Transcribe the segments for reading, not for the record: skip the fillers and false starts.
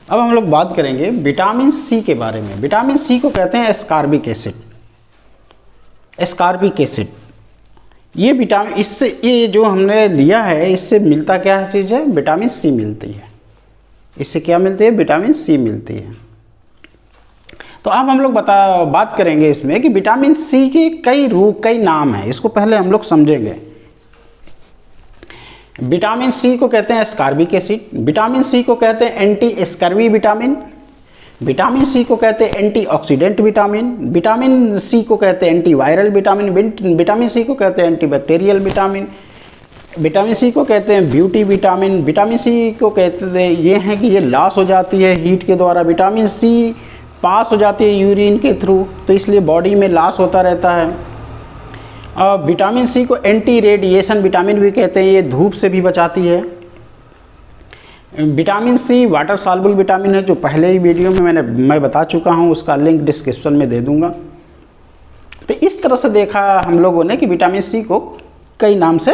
अब हम लोग बात करेंगे विटामिन सी के बारे में। विटामिन सी को कहते हैं एस्कॉर्बिक एसिड। एस्कॉर्बिक एसिड ये विटामिन, इससे ये जो हमने लिया है इससे मिलता क्या चीज़ है? विटामिन सी मिलती है। इससे क्या मिलती है? विटामिन सी मिलती है। तो अब हम लोग बात करेंगे इसमें कि विटामिन सी के कई नाम हैं। इसको पहले हम लोग समझेंगे। विटामिन सी को कहते हैं एस्कॉर्बिक एसिड, विटामिन सी को कहते हैं anti scurvy vitamin, vitamin C को कहते हैं एंटीऑक्सीडेंट विटामिन, विटामिन सी को कहते हैं एंटीवायरल विटामिन, विटामिन सी को कहते हैं एंटीबैक्टीरियल विटामिन, विटामिन सी को कहते हैं ब्यूटी विटामिन, विटामिन सी को कहते हैं ये हैं कि ये लॉस हो जाती है हीट के द्वारा, विटामिन सी पास हो जाती है यूरिन के थ्रू, तो इसलिए बॉडी में लॉस होता रहता है। विटामिन सी को एंटी रेडिएशन विटामिन भी कहते हैं, ये धूप से भी बचाती है। Vitamin C water soluble vitamin है, जो पहले ही वीडियो में मैं बता चुका हूँ, उसका लिंक डिस्क्रिप्शन में दे दूंगा। तो इस तरह से देखा हम लोगों ने कि विटामिन सी को कई नाम से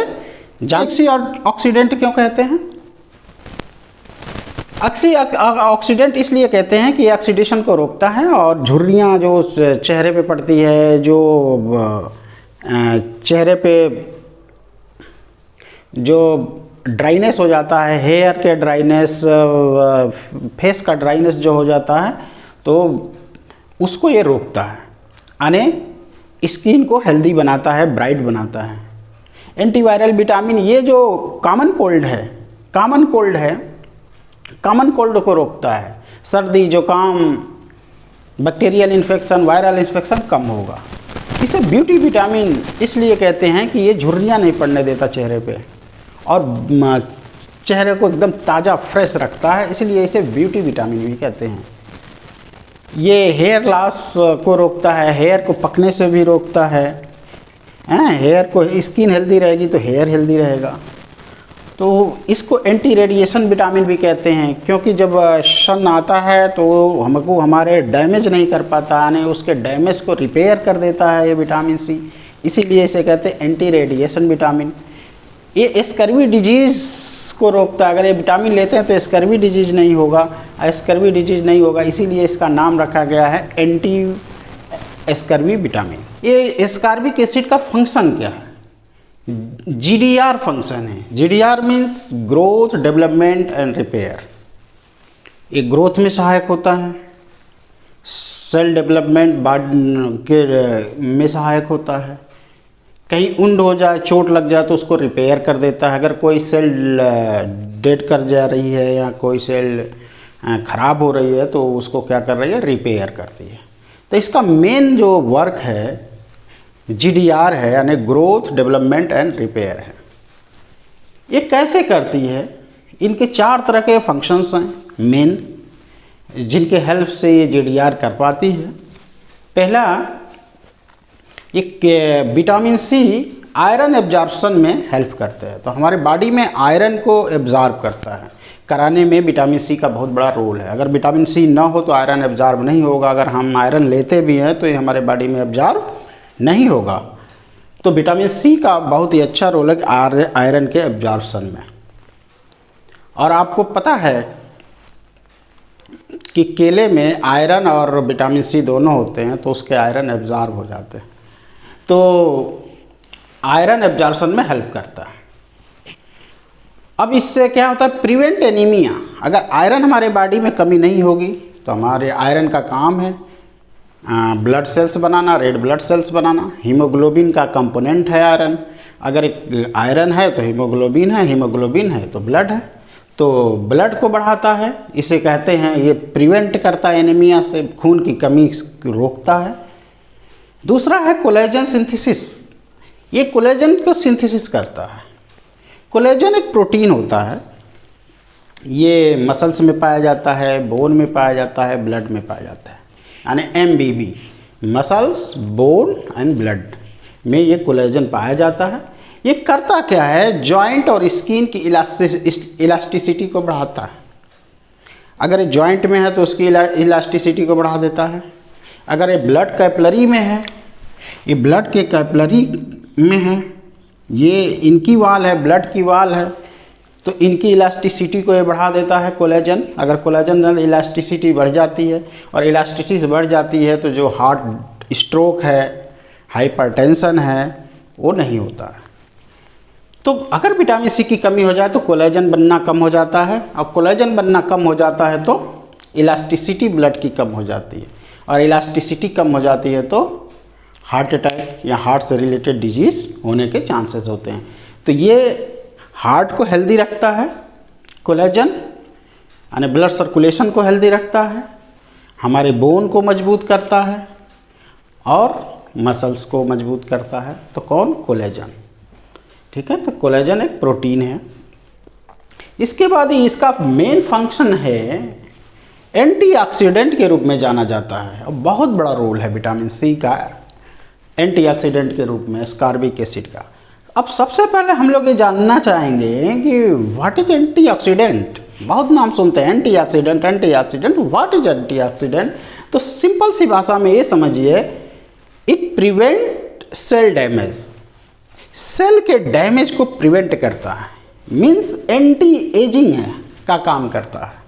ऑक्सीडेंट क्यों कहते हैं? ऑक्सीडेंट इसलिए कहते हैं कि ऑक्सीडेशन को रोकता है और झुर्रियाँ जो चेहरे पे पड़ती है, जो चेहरे पे जो ड्राइनेस हो जाता है, हेयर के ड्राइनेस, फेस का ड्राइनेस जो हो जाता है, तो उसको ये रोकता है, यानी स्किन को हेल्दी बनाता है, ब्राइट बनाता है। एंटीवायरल विटामिन ये जो कॉमन कोल्ड को रोकता है, सर्दी जुकाम बैक्टीरियल इन्फेक्शन वायरल इन्फेक्शन कम होगा। इसे ब्यूटी विटामिन इसलिए कहते हैं कि ये झुर्रियाँ नहीं पड़ने देता चेहरे पे और चेहरे को एकदम ताज़ा फ्रेश रखता है, इसलिए इसे ब्यूटी विटामिन भी कहते हैं। ये हेयर लॉस को रोकता है, हेयर को पकने से भी रोकता है। हेयर को, स्किन हेल्दी रहेगी तो हेयर हेल्दी रहेगा। तो इसको एंटी रेडिएशन विटामिन भी कहते हैं, क्योंकि जब सन आता है तो हमको हमारे डैमेज नहीं कर पाता, यानी उसके डैमेज को रिपेयर कर देता है ये विटामिन सी, इसीलिए इसे कहते हैं एंटी रेडिएशन विटामिन। ये स्कर्वी डिजीज़ को रोकता है। अगर ये विटामिन लेते हैं तो स्कर्वी डिजीज़ नहीं होगा, इसीलिए इसका नाम रखा गया है एंटी स्कर्वी विटामिन। ये एस्कॉर्बिक एसिड का फंक्शन क्या है? GDR फंक्शन है। GDR means growth development and repair. ये ग्रोथ में सहायक होता है, सेल डेवलपमेंट में सहायक होता है, कहीं उंड हो जाए, चोट लग जाए तो उसको रिपेयर कर देता है। अगर कोई सेल डेड कर जा रही है या कोई सेल ख़राब हो रही है तो उसको क्या कर रही है? रिपेयर करती है। तो इसका मेन जो वर्क है GDR है, यानी ग्रोथ डेवलपमेंट एंड रिपेयर है। ये कैसे करती है? इनके 4 तरह के फंक्शंस हैं मेन, जिनके हेल्प से ये GDR कर पाती है। पहला, ये विटामिन सी आयरन एब्जॉर्प्शन में हेल्प करते हैं, तो हमारे बॉडी में आयरन को एब्जॉर्ब करता है, कराने में विटामिन सी का बहुत बड़ा रोल है। अगर विटामिन सी ना हो तो आयरन एब्जॉर्ब नहीं होगा, अगर हम आयरन लेते भी हैं तो ये हमारे बॉडी में एब्जॉर्ब नहीं होगा। तो विटामिन सी का बहुत ही अच्छा रोल है आयरन के एब्जॉर्प्शन में। और आपको पता है कि केले में आयरन और विटामिन सी दोनों होते हैं, तो उसके आयरन एब्जॉर्ब हो जाते हैं, तो आयरन एब्जॉर्प्शन में हेल्प करता है। अब इससे क्या होता है? Prevent anaemia. अगर आयरन हमारे बॉडी में कमी नहीं होगी तो हमारे आयरन का काम है ब्लड सेल्स बनाना, रेड ब्लड सेल्स बनाना। हीमोग्लोबिन का कंपोनेंट है आयरन। अगर एक आयरन है तो हीमोग्लोबिन है, हीमोग्लोबिन है तो ब्लड है, तो ब्लड को बढ़ाता है। इसे कहते हैं, ये प्रिवेंट करता है एनीमिया से, खून की कमी रोकता है। दूसरा है कोलेजन सिंथेसिस। ये कोलेजन को सिंथेसिस करता है। कोलेजन एक प्रोटीन होता है, ये मसल्स में पाया जाता है, बोन में पाया जाता है, ब्लड में पाया जाता है, यानी MBB, muscles, bone and blood में ये कोलेजन पाया जाता है। ये करता क्या है? जॉइंट और स्किन की इलास्टिसिटी को बढ़ाता है। अगर ये जॉइंट में है तो उसकी इलास्टिसिटी को बढ़ा देता है। अगर ये ब्लड कैपिलरी में है, ये ब्लड के कैपिलरी में है, ये इनकी वाल है, ब्लड की वाल है, तो इनकी इलास्टिसिटी को ये बढ़ा देता है कोलेजन। अगर कोलेजन इलास्टिसिटी बढ़ जाती है और इलास्टिसिटी बढ़ जाती है तो जो हार्ट स्ट्रोक है, हाइपरटेंशन है, वो नहीं होता है। तो अगर विटामिन सी की कमी हो जाए तो कोलेजन बनना कम हो जाता है, और कोलेजन बनना कम हो जाता है तो इलास्टिसिटी ब्लड की कम हो जाती है, और इलास्टिसिटी कम हो जाती है तो हार्ट अटैक या हार्ट से रिलेटेड डिजीज़ होने के चांसेस होते हैं। तो ये हार्ट को हेल्दी रखता है, कोलेजन यानी ब्लड सर्कुलेशन को हेल्दी रखता है, हमारे बोन को मजबूत करता है और मसल्स को मजबूत करता है। तो कौन? कोलेजन। ठीक है, तो कोलेजन एक प्रोटीन है। इसके बाद ही इसका मेन फंक्शन है एंटीऑक्सीडेंट के रूप में जाना जाता है, और बहुत बड़ा रोल है विटामिन सी का एंटीऑक्सीडेंट के रूप में एस्कॉर्बिक एसिड का। अब सबसे पहले हम लोग ये जानना चाहेंगे कि व्हाट इज एंटीऑक्सीडेंट। बहुत नाम सुनते हैं antioxidant antioxidant, what is antioxidant? तो सिंपल सी भाषा में ये समझिए, it prevent cell damage, cell के डैमेज को प्रिवेंट करता है, मीन्स एंटी एजिंग का काम करता है।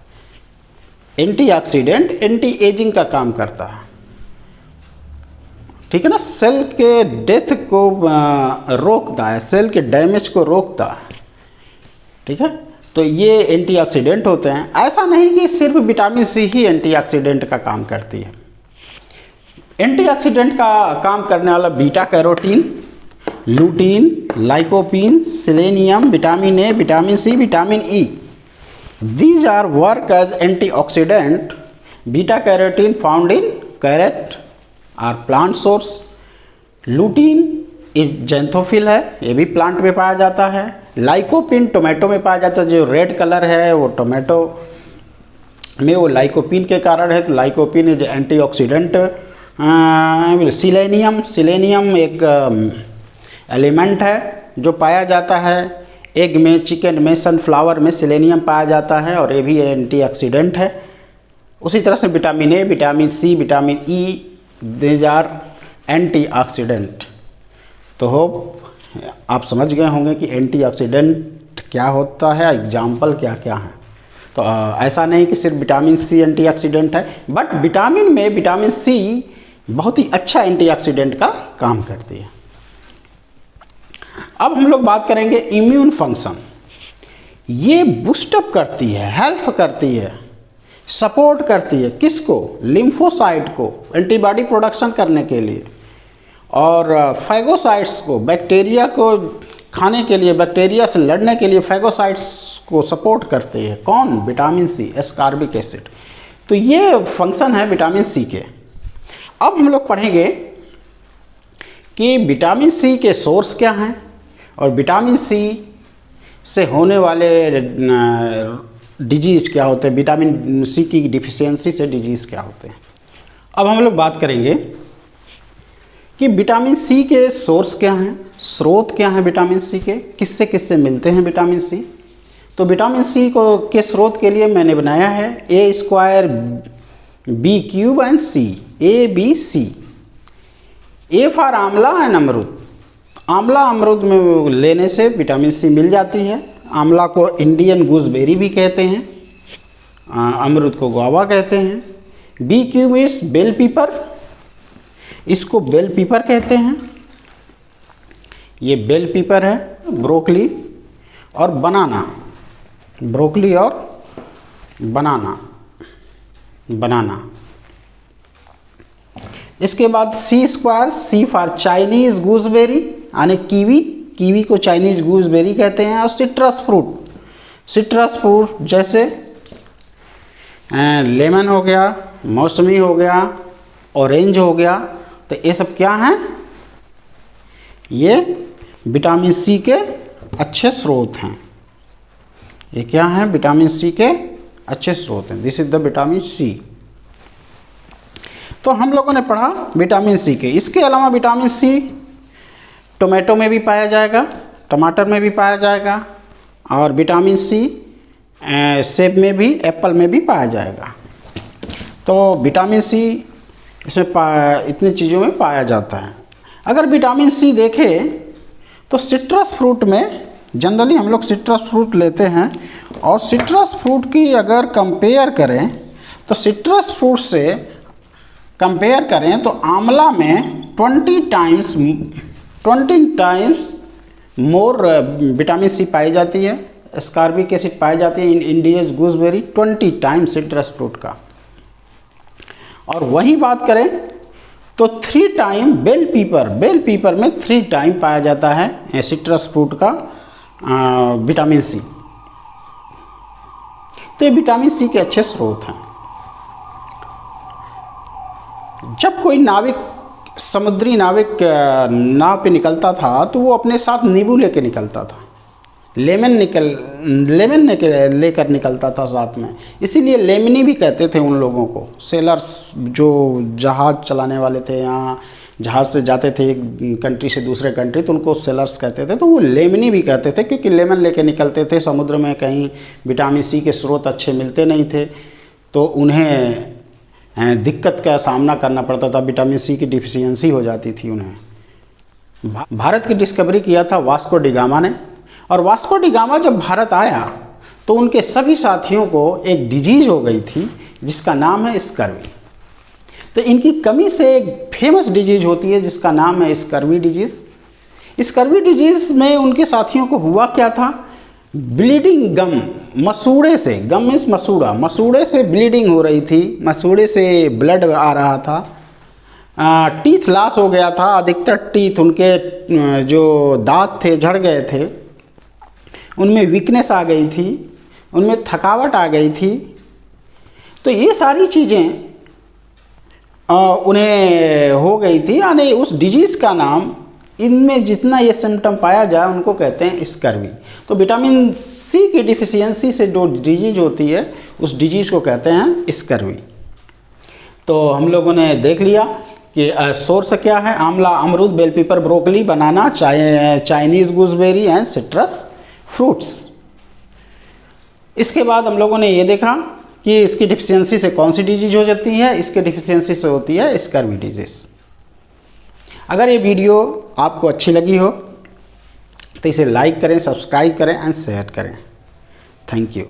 एंटीऑक्सीडेंट एंटी एजिंग का काम करता है, ठीक है ना, सेल के डेथ को रोकता है, सेल के डैमेज को रोकता है। ठीक है, तो ये एंटीऑक्सीडेंट होते हैं। ऐसा नहीं कि सिर्फ विटामिन सी ही एंटीऑक्सीडेंट का काम करती है। एंटीऑक्सीडेंट का काम करने वाला beta carotene, lutein, lycopene, selenium, vitamin A, vitamin C, vitamin E, these are work as antioxidant. Beta carotene found in carrot or plant source. Lutein इस जैंथोफिल है, ये भी प्लांट में पाया जाता है। लाइकोपिन टोमेटो में पाया जाता है, जो रेड कलर है वो टोमेटो में वो लाइकोपिन के कारण है, तो लाइकोपिन इज एंटीऑक्सीडेंट। सिलेनियम एक एलिमेंट है जो पाया जाता है एग में, चिकन में, सनफ्लावर में सिलेनियम पाया जाता है, और ये भी एंटीऑक्सीडेंट है। उसी तरह से vitamin A, vitamin C, vitamin E, these are antioxidant. तो होप आप समझ गए होंगे कि एंटीऑक्सीडेंट क्या होता है, एग्जाम्पल क्या क्या है। तो ऐसा नहीं कि सिर्फ विटामिन सी एंटीऑक्सीडेंट है, बट विटामिन में विटामिन सी बहुत ही अच्छा एंटीऑक्सीडेंट का काम करती है। अब हम लोग बात करेंगे इम्यून फंक्शन। ये बूस्टअप करती है, हेल्प करती है, सपोर्ट करती है किसको? लिम्फोसाइट को एंटीबॉडी प्रोडक्शन करने के लिए, और फैगोसाइट्स को, बैक्टीरिया को खाने के लिए, बैक्टीरिया से लड़ने के लिए फैगोसाइट्स को सपोर्ट करते हैं। कौन? Vitamin C, ascorbic acid. तो ये फंक्शन है विटामिन सी के। अब हम लोग पढ़ेंगे कि विटामिन सी के सोर्स क्या हैं और विटामिन सी से होने वाले डिजीज़ क्या होते हैं, विटामिन सी की डिफिशियंसी से डिजीज़ क्या होते हैं। अब हम लोग बात करेंगे कि विटामिन सी के सोर्स क्या हैं, स्रोत क्या हैं विटामिन सी के, किससे किससे मिलते हैं विटामिन सी। तो विटामिन सी को के स्रोत के लिए मैंने बनाया है A² B³ and C, ABC। A for amla and amrud. आंवला अमरूद में लेने से विटामिन सी मिल जाती है। आंवला को इंडियन गूसबेरी भी कहते हैं, अमरूद को गुआवा कहते हैं। B³ इस बेल पीपर, इसको बेल पीपर कहते हैं। ये बेल पीपर है। ब्रोकली और बनाना, ब्रोकली और बनाना। इसके बाद C², C for Chinese gooseberry यानी कीवी, कीवी को चाइनीज़ गूसबेरी कहते हैं। और सिट्रस फ्रूट, सिट्रस फ्रूट जैसे लेमन हो गया, मौसमी हो गया, ऑरेंज हो गया। तो ये सब क्या हैं? ये विटामिन सी के अच्छे स्रोत हैं। ये क्या हैं? विटामिन सी के अच्छे स्रोत हैं। This is the vitamin C. तो हम लोगों ने पढ़ा विटामिन सी के। इसके अलावा विटामिन सी टोमेटो में भी पाया जाएगा, टमाटर में भी पाया जाएगा, और विटामिन सी सेब में भी, एप्पल में भी पाया जाएगा। तो विटामिन सी इसमें इतनी चीज़ों में पाया जाता है। अगर विटामिन सी देखें तो सिट्रस फ्रूट में जनरली हम लोग सिट्रस फ्रूट लेते हैं, और सिट्रस फ्रूट की अगर कंपेयर करें तो सिट्रस फ्रूट से कंपेयर करें तो आंवला में 20 टाइम्स मोर विटामिन सी पाई जाती है, स्कारबिक एसिड पाई जाती है in Indian gooseberry 20 times citrus fruit का। और वही बात करें तो 3 टाइम बेल पीपर में 3 टाइम पाया जाता है सिट्रस फ्रूट का विटामिन सी। तो ये विटामिन सी के अच्छे स्रोत हैं। जब कोई समुद्री नाविक नाव पे निकलता था तो वो अपने साथ नींबू लेके निकलता था, लेमन लेकर निकलता था साथ में, इसीलिए लेमनी भी कहते थे उन लोगों को। सेलर्स जो जहाज़ चलाने वाले थे, यहाँ जहाज़ से जाते थे एक कंट्री से दूसरे कंट्री, तो उनको सेलर्स कहते थे। तो वो लेमनी भी कहते थे क्योंकि लेमन लेके निकलते थे। समुद्र में कहीं विटामिन सी के स्रोत अच्छे मिलते नहीं थे तो उन्हें दिक्कत का सामना करना पड़ता था, विटामिन सी की डिफिशियंसी हो जाती थी उन्हें। भारत की डिस्कवरी किया था वास्को डी गामा ने, और वास्को डी गामा जब भारत आया तो उनके सभी साथियों को एक डिजीज़ हो गई थी जिसका नाम है स्कर्वी। तो इनकी कमी से एक फेमस डिजीज़ होती है जिसका नाम है स्कर्वी डिजीज़। स्कर्वी डिजीज़ में उनके साथियों को हुआ क्या था, ब्लीडिंग गम, मसूड़े से, गम मीन्स मसूड़ा, मसूड़े से ब्लीडिंग हो रही थी, मसूड़े से ब्लड आ रहा था, टीथ लॉस हो गया था, अधिकतर टीथ उनके जो दांत थे झड़ गए थे, उनमें वीकनेस आ गई थी, उनमें थकावट आ गई थी। तो ये सारी चीज़ें उन्हें हो गई थी, यानी उस डिजीज़ का नाम, इनमें जितना ये सिम्टम पाया जाए उनको कहते हैं स्कर्वी। तो विटामिन सी की डिफिशियंसी से जो डिजीज़ होती है उस डिजीज़ को कहते हैं स्कर्वी। तो हम लोगों ने देख लिया कि सोर्स क्या है, amla, amrud, bell pepper, broccoli, banana, Chinese gooseberry and citrus fruits. इसके बाद हम लोगों ने ये देखा कि इसकी डिफिशियंसी से कौन सी डिजीज़ हो जाती है, इसके डिफिशियंसी से होती है स्कर्वी डिजीज़। अगर ये वीडियो आपको अच्छी लगी हो तो इसे लाइक करें, सब्सक्राइब करें एंड शेयर करें। Thank you.